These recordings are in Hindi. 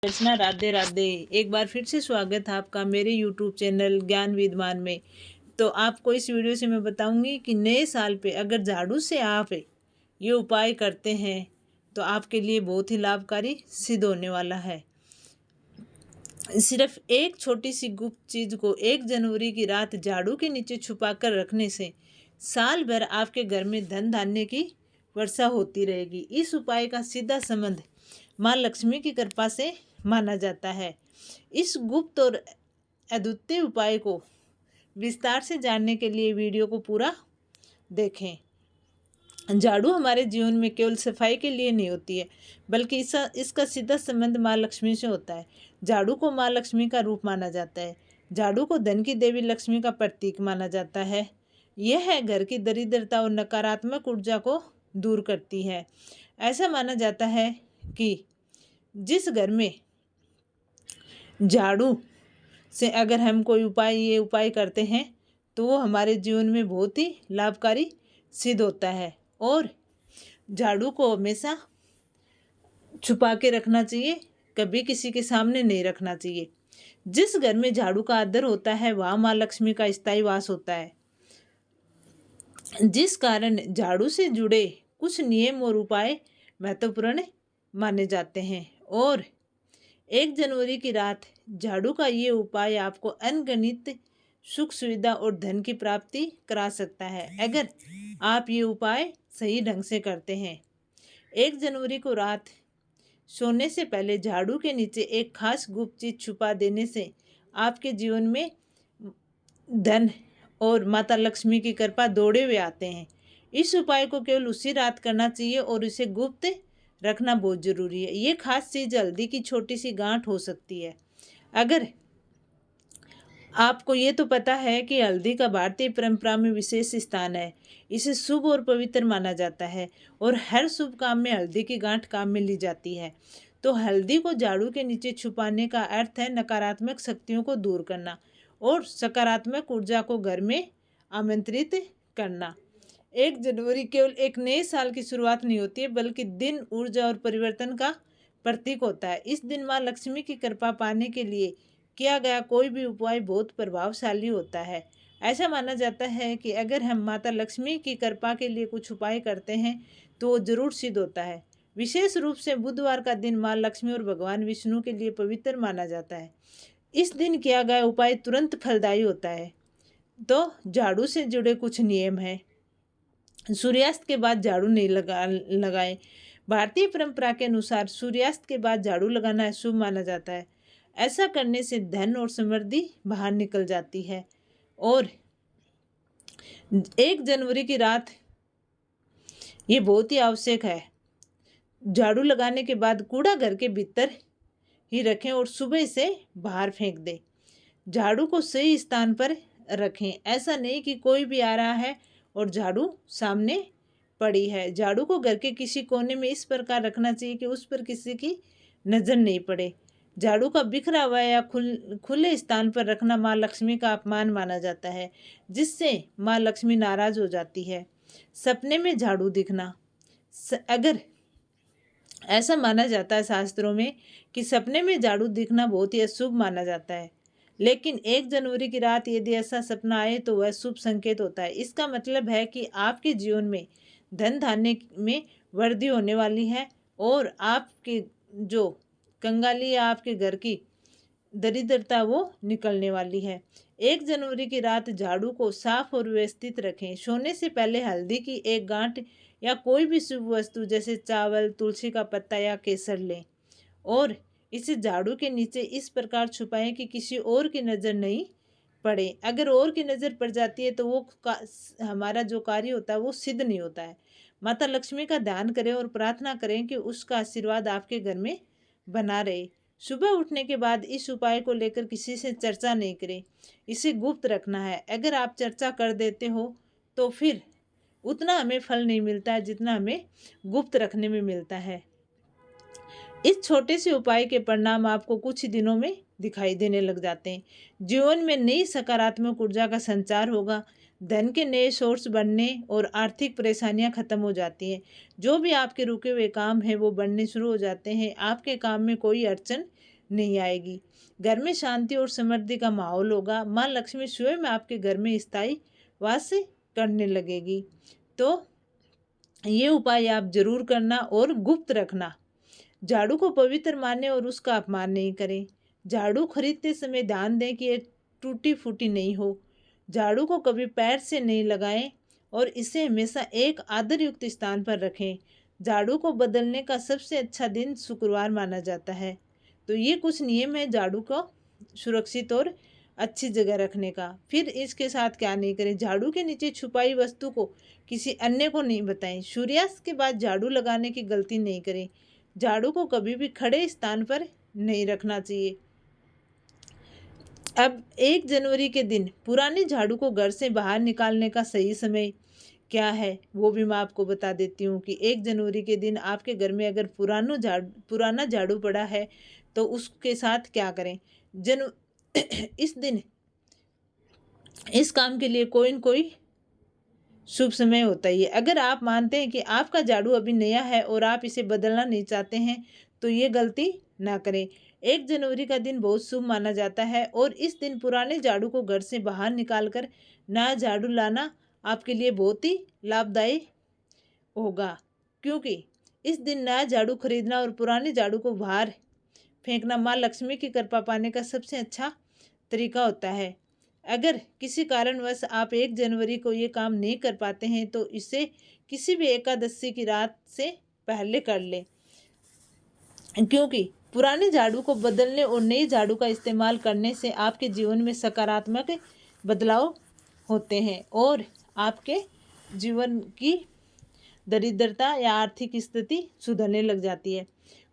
रचना, राधे राधे। एक बार फिर से स्वागत है आपका मेरे YouTube चैनल ज्ञान विद्वान में। तो आपको इस वीडियो से मैं बताऊंगी कि नए साल पे अगर झाड़ू से आप ये उपाय करते हैं तो आपके लिए बहुत ही लाभकारी सिद्ध होने वाला है। सिर्फ एक छोटी सी गुप्त चीज को 1 जनवरी की रात झाड़ू के नीचे छुपा कर रखने से साल भर आपके घर में धन धान्य की वर्षा होती रहेगी। इस उपाय का सीधा संबंध माँ लक्ष्मी की कृपा से माना जाता है। इस गुप्त और अद्वितीय उपाय को विस्तार से जानने के लिए वीडियो को पूरा देखें। झाड़ू हमारे जीवन में केवल सफाई के लिए नहीं होती है, बल्कि इसका सीधा संबंध माँ लक्ष्मी से होता है। झाड़ू को माँ लक्ष्मी का रूप माना जाता है। झाड़ू को धन की देवी लक्ष्मी का प्रतीक माना जाता है। यह है घर की दरिद्रता और नकारात्मक ऊर्जा को दूर करती है। ऐसा माना जाता है कि जिस घर में झाड़ू से अगर हम कोई ये उपाय करते हैं तो वो हमारे जीवन में बहुत ही लाभकारी सिद्ध होता है। और झाड़ू को हमेशा छुपा के रखना चाहिए, कभी किसी के सामने नहीं रखना चाहिए। जिस घर में झाड़ू का आदर होता है वहाँ माँ लक्ष्मी का स्थायी वास होता है, जिस कारण झाड़ू से जुड़े कुछ नियम और उपाय महत्वपूर्ण माने जाते हैं। और 1 जनवरी की रात झाड़ू का ये उपाय आपको अनगिनत सुख सुविधा और धन की प्राप्ति करा सकता है, अगर आप ये उपाय सही ढंग से करते हैं। 1 जनवरी को रात सोने से पहले झाड़ू के नीचे एक खास गुप्त चीज छुपा देने से आपके जीवन में धन और माता लक्ष्मी की कृपा दौड़े हुए आते हैं। इस उपाय को केवल उसी रात करना चाहिए और इसे गुप्त रखना बहुत जरूरी है। ये खास चीज हल्दी की छोटी सी गांठ हो सकती है। अगर आपको ये तो पता है कि हल्दी का भारतीय परंपरा में विशेष स्थान है। इसे शुभ और पवित्र माना जाता है और हर शुभ काम में हल्दी की गांठ काम में ली जाती है। तो हल्दी को झाड़ू के नीचे छुपाने का अर्थ है नकारात्मक शक्तियों को दूर करना और सकारात्मक ऊर्जा को घर में आमंत्रित करना। 1 जनवरी केवल एक नए साल की शुरुआत नहीं होती है, बल्कि दिन, ऊर्जा और परिवर्तन का प्रतीक होता है। इस दिन माँ लक्ष्मी की कृपा पाने के लिए किया गया कोई भी उपाय बहुत प्रभावशाली होता है। ऐसा माना जाता है कि अगर हम माता लक्ष्मी की कृपा के लिए कुछ उपाय करते हैं तो वो जरूर सिद्ध होता है। विशेष रूप से बुधवार का दिन माँ लक्ष्मी और भगवान विष्णु के लिए पवित्र माना जाता है। इस दिन किया गया उपाय तुरंत फलदायी होता है। तो झाड़ू से जुड़े कुछ नियम हैं। सूर्यास्त के बाद झाड़ू नहीं लगाएं। भारतीय परंपरा के अनुसार सूर्यास्त के बाद झाड़ू लगाना अशुभ माना जाता है। ऐसा करने से धन और समृद्धि बाहर निकल जाती है। और 1 जनवरी की रात ये बहुत ही आवश्यक है। झाड़ू लगाने के बाद कूड़ा घर के भीतर ही रखें और सुबह इसे बाहर फेंक दें। झाड़ू को सही स्थान पर रखें। ऐसा नहीं कि कोई भी आ रहा है और झाड़ू सामने पड़ी है। झाड़ू को घर के किसी कोने में इस प्रकार रखना चाहिए कि उस पर किसी की नजर नहीं पड़े। झाड़ू का बिखरा हुआ या खुले स्थान पर रखना माँ लक्ष्मी का अपमान माना जाता है, जिससे माँ लक्ष्मी नाराज हो जाती है। सपने में झाड़ू दिखना, अगर ऐसा माना जाता है शास्त्रों में कि सपने में झाड़ू दिखना बहुत ही अशुभ माना जाता है, लेकिन 1 जनवरी की रात यदि ऐसा सपना आए तो वह शुभ संकेत होता है। इसका मतलब है कि आपके जीवन में धन धान्य में वृद्धि होने वाली है और आपके जो कंगाली या आपके घर की दरिद्रता वो निकलने वाली है। 1 जनवरी की रात झाड़ू को साफ और व्यवस्थित रखें। सोने से पहले हल्दी की एक गांठ या कोई भी शुभ वस्तु जैसे चावल, तुलसी का पत्ता या केसर लें और इसे झाड़ू के नीचे इस प्रकार छुपाएं कि किसी और की नज़र नहीं पड़े। अगर और की नज़र पड़ जाती है तो वो हमारा जो कार्य होता है वो सिद्ध नहीं होता है। माता लक्ष्मी का ध्यान करें और प्रार्थना करें कि उसका आशीर्वाद आपके घर में बना रहे। सुबह उठने के बाद इस उपाय को लेकर किसी से चर्चा नहीं करें, इसे गुप्त रखना है। अगर आप चर्चा कर देते हो तो फिर उतना हमें फल नहीं मिलता है जितना हमें गुप्त रखने में मिलता है। इस छोटे से उपाय के परिणाम आपको कुछ ही दिनों में दिखाई देने लग जाते हैं। जीवन में नई सकारात्मक ऊर्जा का संचार होगा, धन के नए सोर्स बनने और आर्थिक परेशानियां खत्म हो जाती हैं। जो भी आपके रुके हुए काम हैं वो बनने शुरू हो जाते हैं। आपके काम में कोई अड़चन नहीं आएगी। घर में शांति और समृद्धि का माहौल होगा। माँ लक्ष्मी स्वयं आपके घर में स्थायी वास करने लगेगी। तो ये उपाय आप जरूर करना और गुप्त रखना। झाड़ू को पवित्र माने और उसका अपमान नहीं करें। झाड़ू खरीदते समय ध्यान दें कि ये टूटी फूटी नहीं हो। झाड़ू को कभी पैर से नहीं लगाएं और इसे हमेशा एक आदरयुक्त स्थान पर रखें। झाड़ू को बदलने का सबसे अच्छा दिन शुक्रवार माना जाता है। तो ये कुछ नियम है झाड़ू को सुरक्षित और अच्छी जगह रखने का। फिर इसके साथ क्या नहीं करें, झाड़ू के नीचे छुपाई वस्तु को किसी अन्य को नहीं बताएं। सूर्यास्त के बाद झाड़ू लगाने की गलती नहीं करें। झाड़ू को कभी भी खड़े स्थान पर नहीं रखना चाहिए। अब 1 जनवरी के दिन पुराने झाड़ू को घर से बाहर निकालने का सही समय क्या है वो भी मैं आपको बता देती हूँ कि 1 जनवरी के दिन आपके घर में अगर पुराना झाड़ू पड़ा है तो उसके साथ क्या करें। इस दिन इस काम के लिए कोई न कोई शुभ समय होता ही है। अगर आप मानते हैं कि आपका झाड़ू अभी नया है और आप इसे बदलना नहीं चाहते हैं तो ये गलती ना करें। 1 जनवरी का दिन बहुत शुभ माना जाता है और इस दिन पुराने झाड़ू को घर से बाहर निकालकर नया झाड़ू लाना आपके लिए बहुत ही लाभदायी होगा, क्योंकि इस दिन नया झाड़ू खरीदना और पुराने झाड़ू को बाहर फेंकना माँ लक्ष्मी की कृपा पाने का सबसे अच्छा तरीका होता है। अगर किसी कारणवश आप 1 जनवरी को ये काम नहीं कर पाते हैं तो इसे किसी भी एकादशी की रात से पहले कर लें, क्योंकि पुराने झाड़ू को बदलने और नए झाड़ू का इस्तेमाल करने से आपके जीवन में सकारात्मक बदलाव होते हैं और आपके जीवन की दरिद्रता या आर्थिक स्थिति सुधरने लग जाती है।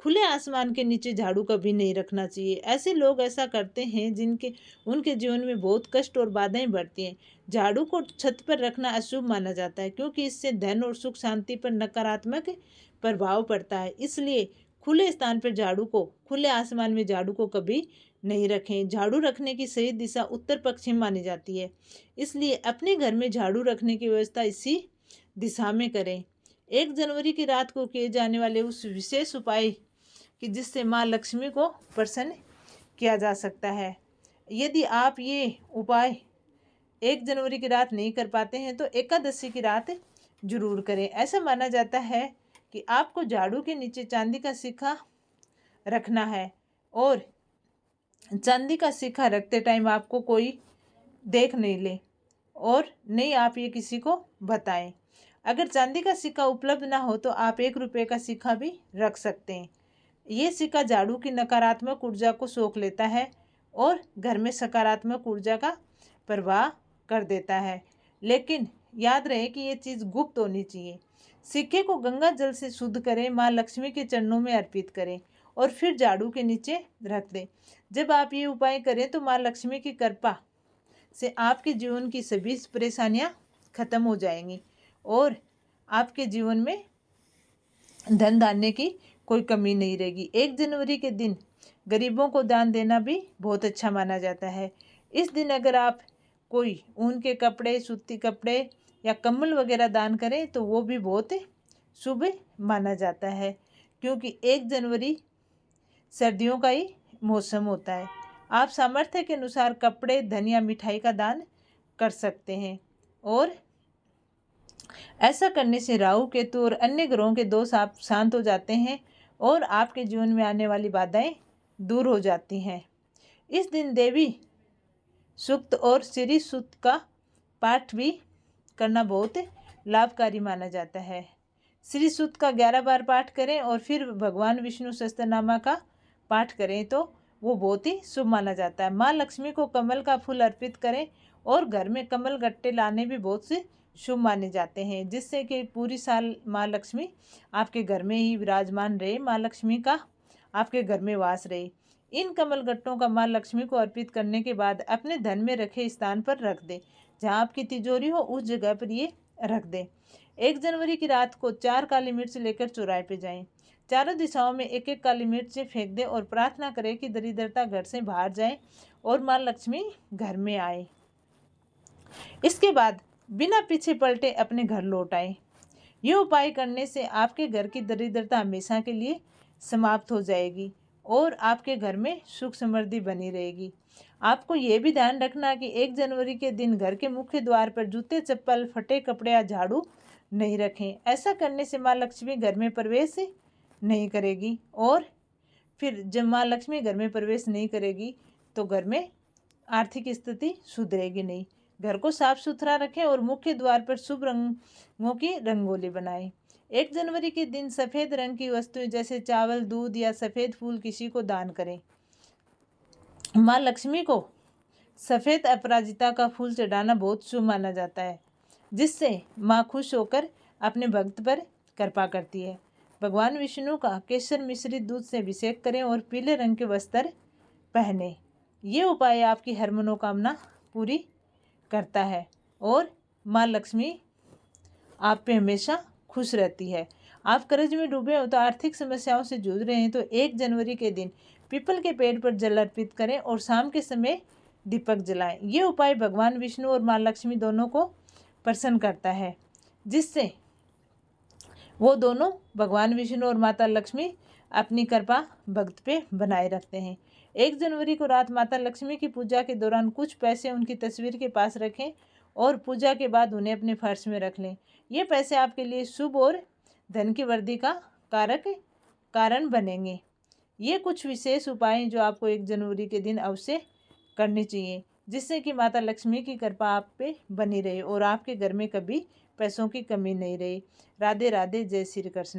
खुले आसमान के नीचे झाड़ू कभी नहीं रखना चाहिए। ऐसे लोग ऐसा करते हैं उनके जीवन में बहुत कष्ट और बाधाएं बढ़ती हैं। झाड़ू को छत पर रखना अशुभ माना जाता है, क्योंकि इससे धन और सुख शांति पर नकारात्मक प्रभाव पड़ता है। इसलिए खुले स्थान पर खुले आसमान में झाड़ू को कभी नहीं रखें। झाड़ू रखने की सही दिशा उत्तर पश्चिम मानी जाती है, इसलिए अपने घर में झाड़ू रखने की व्यवस्था इसी दिशा में करें। 1 जनवरी की रात को किए जाने वाले उस विशेष उपाय कि जिससे माँ लक्ष्मी को प्रसन्न किया जा सकता है। यदि आप ये उपाय 1 जनवरी की रात नहीं कर पाते हैं तो एकादशी की रात जरूर करें। ऐसा माना जाता है कि आपको झाड़ू के नीचे चांदी का सिक्का रखना है और चांदी का सिक्का रखते टाइम आपको कोई देख नहीं ले और नहीं आप ये किसी को बताएं। अगर चांदी का सिक्का उपलब्ध ना हो तो आप 1 रुपये का सिक्का भी रख सकते हैं। ये सिक्का झाड़ू की नकारात्मक ऊर्जा को सोख लेता है और घर में सकारात्मक ऊर्जा का प्रवाह कर देता है। लेकिन याद रहे कि ये चीज़ गुप्त होनी चाहिए। सिक्के को गंगा जल से शुद्ध करें, माँ लक्ष्मी के चरणों में अर्पित करें और फिर झाड़ू के नीचे रख दें। जब आप ये उपाय करें तो माँ लक्ष्मी की कृपा से आपके जीवन की सभी परेशानियाँ खत्म हो जाएंगी और आपके जीवन में धन धान्य की कोई कमी नहीं रहेगी। 1 जनवरी के दिन गरीबों को दान देना भी बहुत अच्छा माना जाता है। इस दिन अगर आप कोई ऊन के कपड़े, सूती कपड़े या कंबल वगैरह दान करें तो वो भी बहुत शुभ माना जाता है, क्योंकि 1 जनवरी सर्दियों का ही मौसम होता है। आप सामर्थ्य के अनुसार कपड़े, धन या मिठाई का दान कर सकते हैं और ऐसा करने से राहु, केतु और अन्य ग्रहों के दोष आप शांत हो जाते हैं और आपके जीवन में आने वाली बाधाएं दूर हो जाती हैं। इस दिन देवी सूक्त और श्री सूक्त का पाठ भी करना बहुत लाभकारी माना जाता है। श्री सूक्त का 11 बार पाठ करें और फिर भगवान विष्णु सहस्त्रनामा का पाठ करें तो वो बहुत ही शुभ माना जाता है। माँ लक्ष्मी को कमल का फूल अर्पित करें और घर में कमल गट्टे लाने भी बहुत से शुभ माने जाते हैं, जिससे कि पूरी साल माँ लक्ष्मी आपके घर में ही विराजमान रहे, माँ लक्ष्मी का आपके घर में वास रहे। इन कमल गट्टों का माँ लक्ष्मी को अर्पित करने के बाद अपने धन में रखे स्थान पर रख दें। जहाँ आपकी तिजोरी हो उस जगह पर ये रख दें। 1 जनवरी की रात को 4 काली मिर्च लेकर चौराहे पे जाएं। चारों दिशाओं में 1-1 काली मिर्च फेंक दें और प्रार्थना करें कि दरिद्रता घर से बाहर जाए और माँ लक्ष्मी घर में आए। इसके बाद बिना पीछे पलटे अपने घर लौट आए। ये उपाय करने से आपके घर की दरिद्रता हमेशा के लिए समाप्त हो जाएगी और आपके घर में सुख समृद्धि बनी रहेगी। आपको ये भी ध्यान रखना कि 1 जनवरी के दिन घर के मुख्य द्वार पर जूते चप्पल फटे कपड़े या झाड़ू नहीं रखें। ऐसा करने से माँ लक्ष्मी घर में प्रवेश नहीं करेगी, और फिर जब माँ लक्ष्मी घर में प्रवेश नहीं करेगी तो घर में आर्थिक स्थिति सुधरेगी नहीं। घर को साफ सुथरा रखें और मुख्य द्वार पर शुभ रंगों की रंगोली बनाएं। 1 जनवरी के दिन सफ़ेद रंग की वस्तुएं जैसे चावल, दूध या सफ़ेद फूल किसी को दान करें। माँ लक्ष्मी को सफ़ेद अपराजिता का फूल चढ़ाना बहुत शुभ माना जाता है, जिससे माँ खुश होकर अपने भक्त पर कृपा करती है। भगवान विष्णु का केसर मिश्रित दूध से अभिषेक करें और पीले रंग के वस्त्र पहने। ये उपाय आपकी हर मनोकामना पूरी करता है और माँ लक्ष्मी आप पे हमेशा खुश रहती है। आप कर्ज में डूबे हो तो आर्थिक समस्याओं से जूझ रहे हैं तो 1 जनवरी के दिन पीपल के पेड़ पर जल अर्पित करें और शाम के समय दीपक जलाएं। ये उपाय भगवान विष्णु और माँ लक्ष्मी दोनों को प्रसन्न करता है, जिससे वो दोनों भगवान विष्णु और माता लक्ष्मी अपनी कृपा भक्त पे बनाए रखते हैं। 1 जनवरी को रात माता लक्ष्मी की पूजा के दौरान कुछ पैसे उनकी तस्वीर के पास रखें और पूजा के बाद उन्हें अपने पर्स में रख लें। ये पैसे आपके लिए शुभ और धन की वृद्धि का कारण बनेंगे। ये कुछ विशेष उपाय जो आपको 1 जनवरी के दिन अवश्य करने चाहिए, जिससे कि माता लक्ष्मी की कृपा आप पे बनी रहे और आपके घर में कभी पैसों की कमी नहीं रहे। राधे राधे, जय श्री कृष्ण।